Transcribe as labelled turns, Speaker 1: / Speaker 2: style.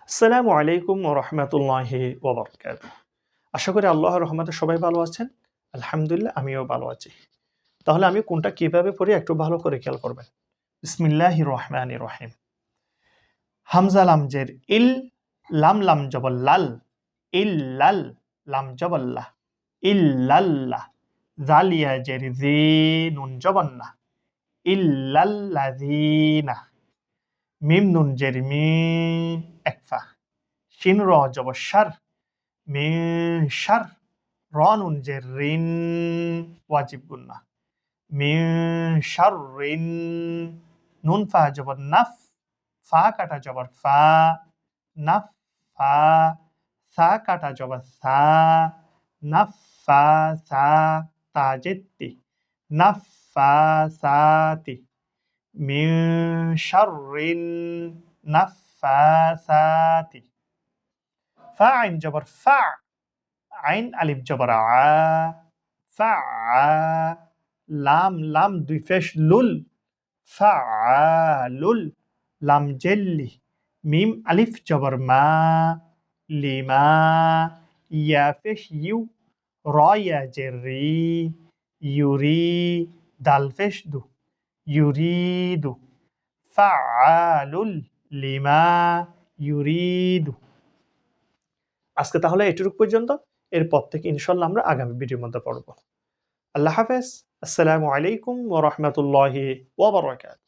Speaker 1: আসসালামু আলাইকুম ওয়া রাহমাতুল্লাহি ওয়া বারাকাতুহু। আশা করি আল্লাহর রহমতে সবাই ভালো আছেন। আলহামদুলিল্লাহ আমিও ভালো আছি। তাহলে আমি কোনটা কিভাবে পড়ি একটু ভালো করে খেয়াল করবেন। বিসমিল্লাহির রহমানির রহিম। হামজা লাম জের ইল, লাম লাম জবর লাল, ইল্লাল, লাম জবর লা, ইল্লাল্লাহ। জাল ইয়া জের জি, নুন জবর না, ইল্লাল্লাযীনা। মিম নুন জের মি, একফা। শিন র জবর শার, মিন শার। র নুন জের রিন, ওয়াজিব গুন্না। মিন শাররিন। নুন ফা জবর নাফ, ফা কাটা জবর ফা, নাফ ফা। সা কাটা জবর সা, নাফ ফা সা। তা জেত্তি, নাফ ফা সাতি। মিন শাররিন নাফাসাতি। ফা আইন জবর ফা, আইন আলিফ জবর আ, ফা আ। লাম লাম দুই পেশ লুল, ফা লুল। লাম জেল্লি। মিম আলিফ জবর মা, লিমা। ইয়া পেশ ইউ, র ইয়া জের রি, ইউরি। দাল পেশ দু, ইউরিদু। ফাআলুল লিমা ইউরিদু। আজকে তাহলে এটুকু পর্যন্ত। এরপর থেকে ইনশাল্লাহ আমরা আগামী ভিডিওর মধ্যে পড়ব। আল্লাহ হাফেজ। আসসালামু আলাইকুম ওয়া রাহমাতুল্লাহি ওয়া বারাকাতুহু।